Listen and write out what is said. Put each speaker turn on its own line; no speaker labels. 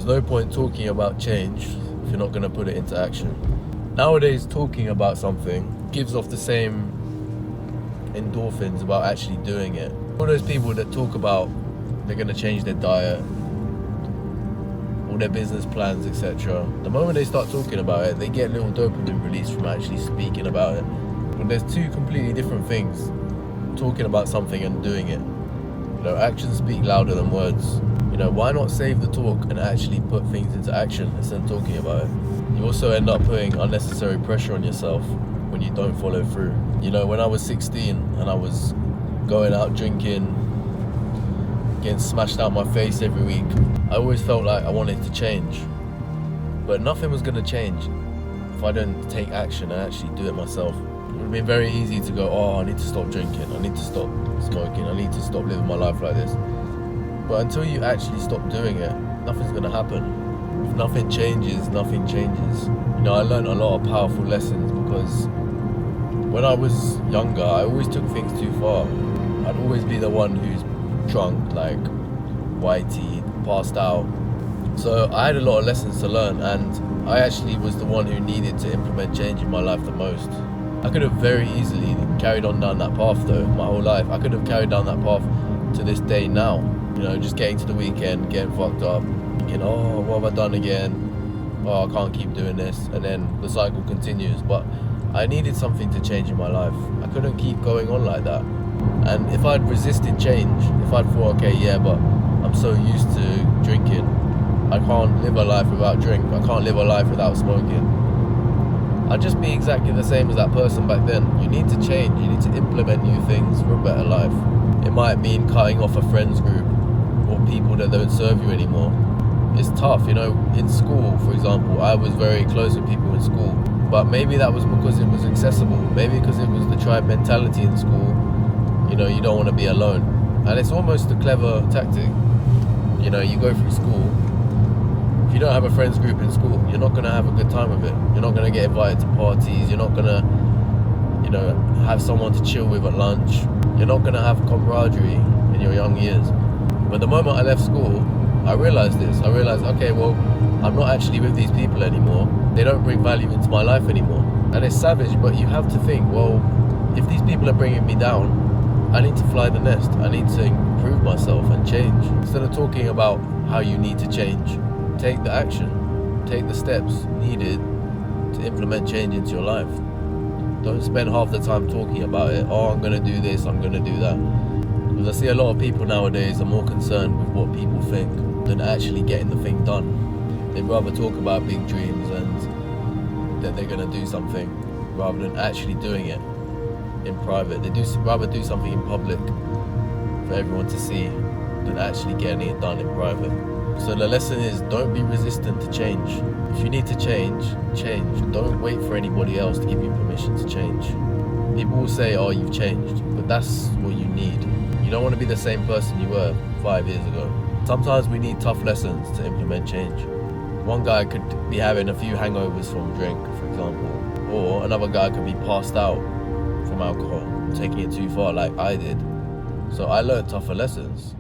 There's no point talking about change if you're not going to put it into action. Nowadays, talking about something gives off the same endorphins about actually doing it. All those people that talk about they're going to change their diet, all their business plans, etc. The moment they start talking about it, they get a little dopamine release from actually speaking about it. But there's two completely different things, talking about something and doing it. Actions speak louder than words. Why not save the talk and actually put things into action instead of talking about it? You also end up putting unnecessary pressure on yourself when you don't follow through. When I was 16 and I was going out drinking, getting smashed out my face every week, I always felt like I wanted to change. But nothing was going to change if I didn't take action and actually do it myself. It would have been very easy to go, I need to stop drinking, I need to stop smoking, I need to stop living my life like this. But until you actually stop doing it, nothing's going to happen. If nothing changes, nothing changes. I learned a lot of powerful lessons because when I was younger, I always took things too far. I'd always be the one who's drunk, like whitey, passed out. So I had a lot of lessons to learn, and I actually was the one who needed to implement change in my life the most. I could have very easily carried on down that path though, my whole life. I could have carried down that path to this day now. Just getting to the weekend, getting fucked up, thinking, what have I done again? I can't keep doing this. And then the cycle continues. But I needed something to change in my life. I couldn't keep going on like that. And if I'd resisted change, if I'd thought, but I'm so used to drinking, I can't live a life without drink, I can't live a life without smoking, I'd just be exactly the same as that person back then. You need to change, you need to implement new things for a better life. It might mean cutting off a friends group or people that don't serve you anymore. It's tough, in school, for example, I was very close with people in school, but maybe that was because it was accessible, maybe because it was the tribe mentality in school. You don't want to be alone. And it's almost a clever tactic. You go through school, if you don't have a friends group in school, you're not going to have a good time with it. You're not going to get invited to parties, you're not going to, have someone to chill with at lunch. You're not going to have camaraderie in your young years. But the moment I left school, I realized this. I realized, I'm not actually with these people anymore. They don't bring value into my life anymore. And it's savage, but you have to think, if these people are bringing me down, I need to fly the nest. I need to improve myself and change. Instead of talking about how you need to change, take the action, take the steps needed to implement change into your life. Don't spend half the time talking about it. I'm going to do this, I'm going to do that. Because I see a lot of people nowadays are more concerned with what people think than actually getting the thing done. They'd rather talk about big dreams and that they're going to do something rather than actually doing it in private. They rather do something in public for everyone to see than actually getting it done in private. So the lesson is, don't be resistant to change. If you need to change, change. Don't wait for anybody else to give you permission to change. People will say, you've changed, but that's what you need. You don't want to be the same person you were 5 years ago. Sometimes we need tough lessons to implement change. One guy could be having a few hangovers from drink, for example, or another guy could be passed out from alcohol, taking it too far like I did. So I learned tougher lessons.